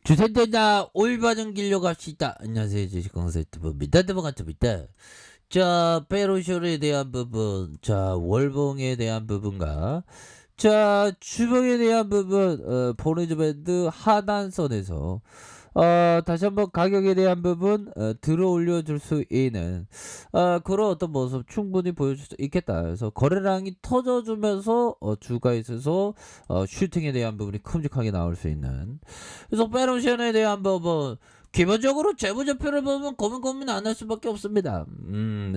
주센터나 올바른 길로 갑시다. 안녕하세요. 주식공사 유튜브입니다. 반갑습니다. 자, 페로쇼에 대한 부분, 자, 월봉에 대한 부분과, 자, 주봉에 대한 부분, 보너즈밴드 하단선에서, 다시 한번 가격에 대한 부분, 들어 올려줄 수 있는, 그런 어떤 모습 충분히 보여줄 수 있겠다. 그래서 거래량이 터져주면서, 주가 있어서, 슈팅에 대한 부분이 큼직하게 나올 수 있는. 그래서 페로션에 대한 부분, 기본적으로 재무제표를 보면 고민 안 할 수밖에 없습니다.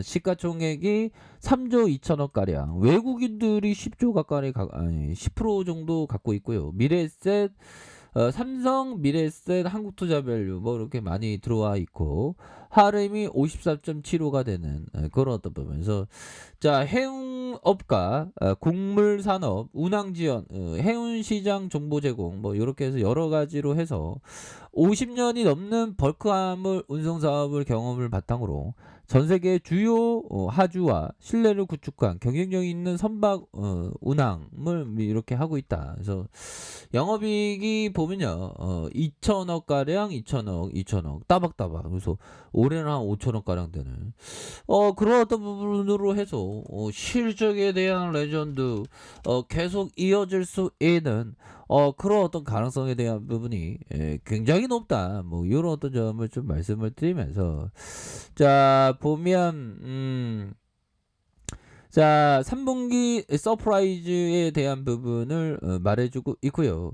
시가총액이 3조 2천억 가량, 외국인들이 10조 가까이 아니 10% 정도 갖고 있고요. 미래에셋, 삼성, 미래에셋, 한국투자밸류 뭐 이렇게 많이 들어와 있고, 하름이 54.75가 되는 그런 어떤 부분에서, 자, 해운업과 곡물산업, 운항지원, 해운시장 정보 제공 뭐 이렇게 해서 여러 가지로 해서 50년이 넘는 벌크화물 운송 사업을 경험을 바탕으로 전 세계 주요 하주와 신뢰를 구축한 경쟁력 있는 선박 운항을 이렇게 하고 있다. 그래서 영업이익이 보면요, 2천억 가량, 2천억 따박따박. 그래서 올해는 한 5천억 가량 되는 그런 어떤 부분으로 해서 실적에 대한 레전드 계속 이어질 수 있는 그런 어떤 가능성에 대한 부분이 굉장히 높다. 뭐 이런 어떤 점을 좀 말씀을 드리면서, 자, 보면 자, 3분기 서프라이즈에 대한 부분을 말해주고 있고요.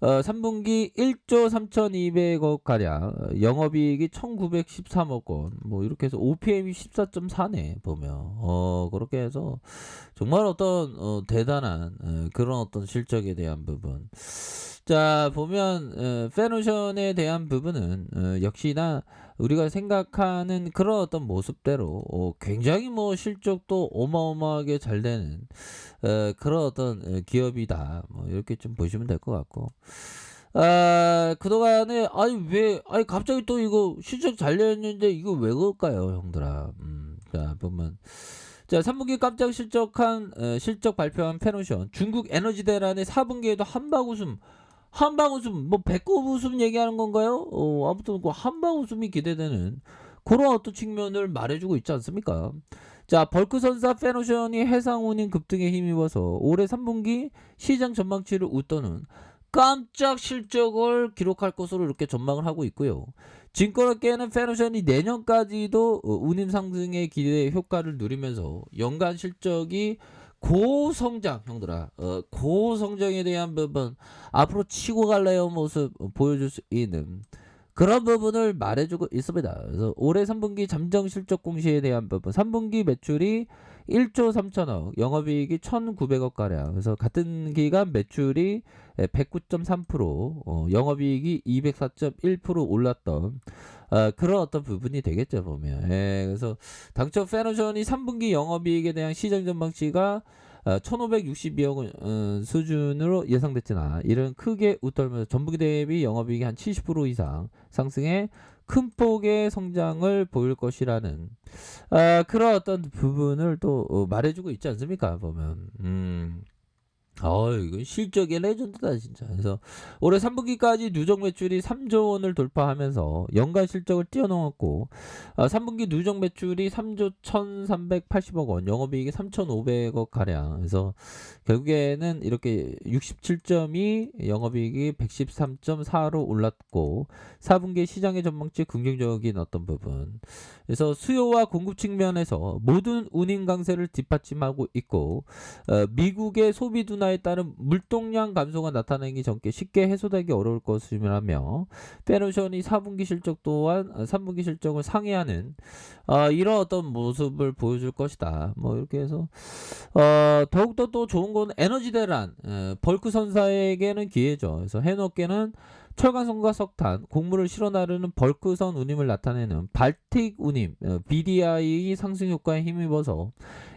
3분기 1조 3,200억 가량, 영업이익이 1,913억 원, 뭐 이렇게 해서 OPM이 14.4네 보면, 그렇게 해서 정말 어떤 대단한 그런 어떤 실적에 대한 부분. 자, 보면 페노션에 대한 부분은 역시나 우리가 생각하는 그런 어떤 모습대로 굉장히 뭐 실적도 어마어마하게 잘 되는 그런 어떤 기업이다. 뭐 이렇게 좀 보시면 될 것 같고. 그동안에 아니 갑자기 또 이거 실적 잘 내었는데 이거 왜 그럴까요, 형들아? 자, 보면, 자, 3분기 깜짝 실적 발표한 페노션, 중국 에너지 대란의 4분기에도 한방 웃음, 뭐 배꼽 웃음 얘기하는 건가요? 아무튼 그 한방 웃음이 기대되는 그런 어떤 측면을 말해주고 있지 않습니까? 자, 벌크선사 페노션이 해상 운임 급등에 힘입어서 올해 3분기 시장 전망치를 웃도는 깜짝 실적을 기록할 것으로 이렇게 전망을 하고 있고요. 증권업계는 페노션이 내년까지도 운임 상승의 기대 효과를 누리면서 연간 실적이 고성장, 형들아, 고성장에 대한 부분, 앞으로 치고 갈래요 모습 보여줄 수 있는 그런 부분을 말해주고 있습니다. 그래서 올해 3분기 잠정 실적 공시에 대한 부분, 3분기 매출이 1조 3천억, 영업이익이 1,900억 가량. 그래서 같은 기간 매출이 109.3%, 영업이익이 204.1% 올랐던 그런 어떤 부분이 되겠죠 보면. 그래서 당초 페노션이 3분기 영업이익에 대한 시장 전망치가 1,562억 원 수준으로 예상됐으나 이런 크게 웃돌면서 전분기 대비 영업이익이 한 70% 이상 상승해 큰 폭의 성장을 보일 것이라는 그런 어떤 부분을 또 말해주고 있지 않습니까 보면. 이거 실적의 레전드다 진짜. 그래서 올해 3분기까지 누적 매출이 3조 원을 돌파하면서 연간 실적을 뛰어넘었고, 3분기 누적 매출이 3조 1,380억 원, 영업이익이 3,500억 가량. 그래서 결국에는 이렇게 67.2, 영업이익이 113.4로 올랐고, 4분기 시장의 전망치 긍정적인 어떤 부분. 그래서 수요와 공급 측면에서 모든 운임 강세를 뒷받침하고 있고, 미국의 소비 둔화에 따른 물동량 감소가 나타나기 전께 쉽게 해소되기 어려울 것이라며, 페노션이 4분기 실적 또한 3분기 실적을 상회하는 이런 어떤 모습을 보여줄 것이다. 뭐 이렇게 해서 더욱더 또 좋은 건 에너지 대란, 벌크 선사에게는 기회죠. 그래서 해운업계는 철강선과 석탄, 곡물을 실어 나르는 벌크선 운임을 나타내는 발틱 운임, BDI 상승 효과에 힘입어서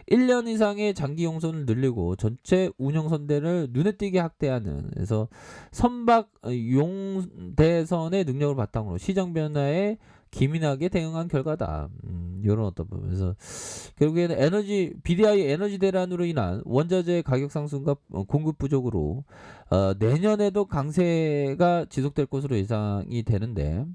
1년 이상의 장기 용선을 늘리고 전체 운영 선대를 눈에 띄게 확대하는, 그래서 선박 용대선의 능력을 바탕으로 시장 변화에 기민하게 대응한 결과다. 요런 어떤 부분에서 결국에는 BDI 에너지 대란으로 인한 원자재 가격 상승과 공급 부족으로 내년에도 강세가 지속될 것으로 예상이 되는데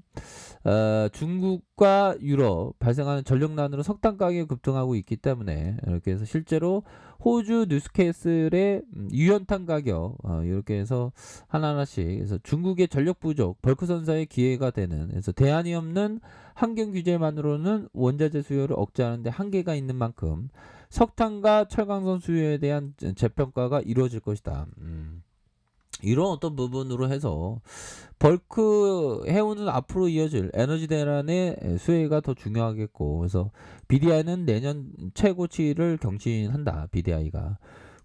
중국과 유럽 발생하는 전력난으로 석탄 가격이 급등하고 있기 때문에 이렇게 해서 실제로 호주 뉴스캐슬의 유연탄 가격 이렇게 해서 하나하나씩 그래서 중국의 전력 부족 벌크 선사의 기회가 되는 그래서 대안이 없는 환경 규제만으로는 원자재 수요를 억제하는 데 한계가 있는 만큼 석탄과 철강선 수요에 대한 재평가가 이루어질 것이다. 이런 어떤 부분으로 해서 벌크 해오는 앞으로 이어질 에너지 대란의 수혜가 더 중요하겠고 그래서 BDI는 내년 최고치를 경신한다. BDI가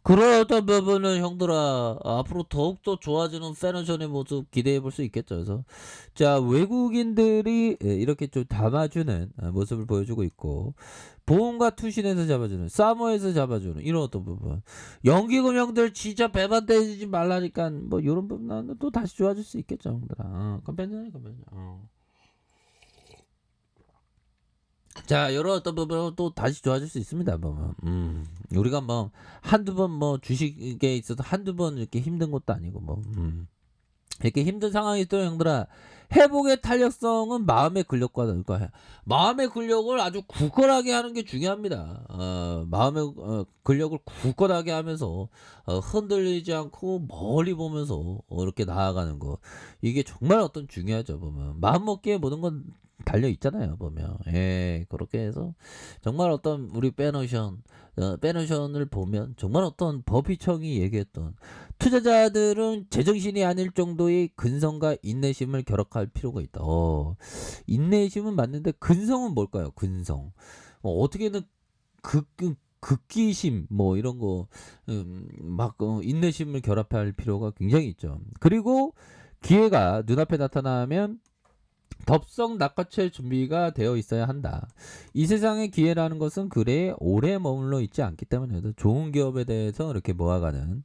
그런 어떤 부분은 형들아 앞으로 더욱더 좋아지는 패너션의 모습 기대해 볼 수 있겠죠. 그래서 자 외국인들이 이렇게 좀 담아주는 모습을 보여주고 있고 보험과 투신에서 잡아주는 사모에서 잡아주는 이런 어떤 부분 연기금 형들 진짜 배만 때리지 말라니까 뭐 이런 부분은 또 다시 좋아질 수 있겠죠 형들아. 컴pen전이 자, 이런 어떤 부분은 또 다시 좋아질 수 있습니다. 보면, 우리가 뭐 한두 번 뭐 주식에 있어서 한두 번 이렇게 힘든 것도 아니고 뭐, 이렇게 힘든 상황이 있도록 형들아 회복의 탄력성은 마음의 근력과 그러니까 마음의 근력을 아주 굳건하게 하는 게 중요합니다. 마음의 근력을 굳건하게 하면서 흔들리지 않고 멀리 보면서 이렇게 나아가는 거 이게 정말 어떤 중요하죠. 보면 마음 먹기에 모든 건 달려 있잖아요. 보면 그렇게 해서 정말 어떤 우리 빼노션을 보면 정말 어떤 버피청이 얘기했던 투자자들은 제정신이 아닐 정도의 근성과 인내심을 결합할 필요가 있다. 인내심은 맞는데 근성은 뭘까요? 근성. 어떻게든 극기심 뭐 이런 거 막 인내심을 결합할 필요가 굉장히 있죠. 그리고 기회가 눈앞에 나타나면 덥석 낚아챌 준비가 되어 있어야 한다. 이 세상의 기회라는 것은 그래 오래 머물러 있지 않기 때문에 좋은 기업에 대해서 이렇게 모아가는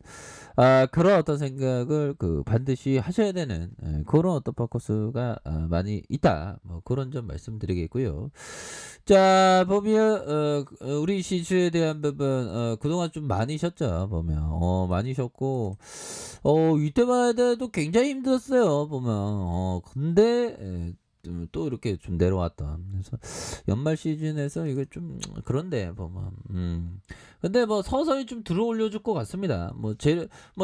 그런 어떤 생각을 반드시 하셔야 되는 그런 어떤 포커스가 많이 있다. 뭐 그런 점 말씀드리겠고요. 자 보면 우리 시주에 대한 부분 그동안 좀 많이 쉬었죠. 보면 많이 쉬었고 이때만 해도 굉장히 힘들었어요. 보면 근데 또 이렇게 좀 내려왔던 그래서 연말 시즌에서 이거 좀 그런데 보면 근데 뭐 서서히 좀 들어올려 줄 것 같습니다. 뭐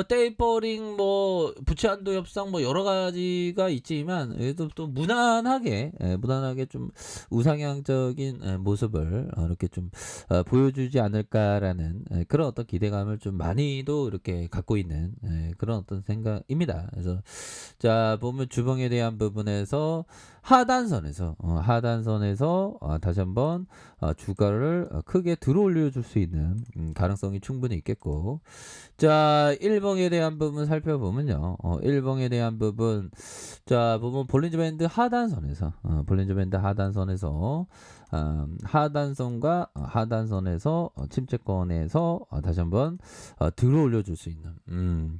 테이퍼링 뭐 부채 한도 협상 뭐 여러 가지가 있지만 그래도 또 무난하게 좀 우상향적인 모습을 이렇게 좀 보여주지 않을까라는 그런 어떤 기대감을 좀 많이도 이렇게 갖고 있는 그런 어떤 생각입니다. 그래서 자 보면 주봉에 대한 부분에서 하단선에서 다시 한번 주가를 크게 들어올려 줄 수 있는 가능성이 충분히 있겠고 자 1봉에 대한 부분 살펴보면요 1봉에 대한 부분 자 보면 볼린저 밴드 하단선에서 하단선과 하단선에서 침체권에서 다시 한번 들어올려 줄 수 있는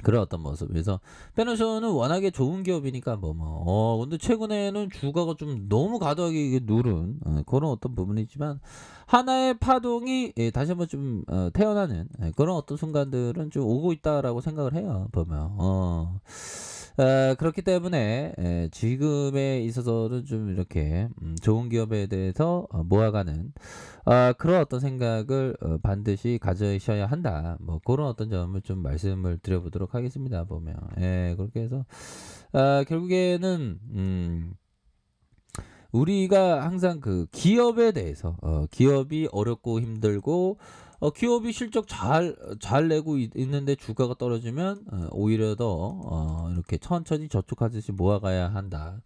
그런 어떤 모습. 그래서 페노션은 워낙에 좋은 기업이니까 근데 최근에는 주가가 좀 너무 과도하게 누른 그런 어떤 부분이지만 하나의 파동이 다시 한번 좀 태어나는 그런 어떤 순간들은 좀 오고 있다라고 생각을 해요. 보면 그렇기 때문에 지금에 있어서는 좀 이렇게 좋은 기업에 대해서 모아가는 그런 어떤 생각을 반드시 가져셔야 한다. 뭐 그런 어떤 점을 좀 말씀을 드려보도록 하겠습니다. 보면 그렇게 해서 결국에는 우리가 항상 그 기업에 대해서 기업이 어렵고 힘들고 기업이 실적 잘 내고 있는데 주가가 떨어지면 오히려 더 이렇게 천천히 저축하듯이 모아가야 한다.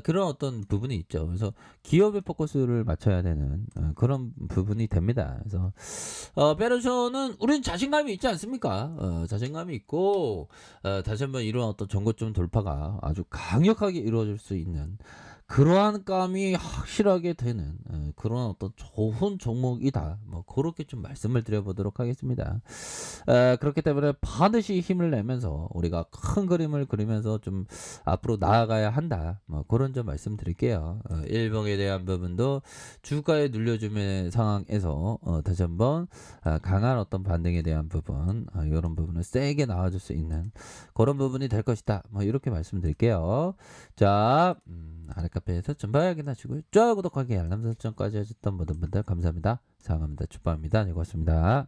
그런 어떤 부분이 있죠. 그래서 기업에 포커스를 맞춰야 되는 그런 부분이 됩니다. 그래서 페르션은 우리는 자신감이 있지 않습니까? 자신감이 있고 다시 한번 이런 어떤 전고점 돌파가 아주 강력하게 이루어질 수 있는 그러한 감이 확실하게 되는 그런 어떤 좋은 종목이다. 뭐 그렇게 좀 말씀을 드려보도록 하겠습니다. 그렇기 때문에 반드시 힘을 내면서 우리가 큰 그림을 그리면서 좀 앞으로 나아가야 한다. 뭐 그런 점 말씀드릴게요. 일봉에 대한 부분도 주가에 눌려주는 상황에서 다시 한번 강한 어떤 반등에 대한 부분 이런 부분을 세게 나와줄 수 있는 그런 부분이 될 것이다. 뭐 이렇게 말씀드릴게요. 자, 아랫카페에서 전부 확인하시고요. 좋아요, 구독하기, 알람 설정까지 해주셨던 모든 분들 감사합니다. 사랑합니다. 축복합니다. 네, 고맙습니다.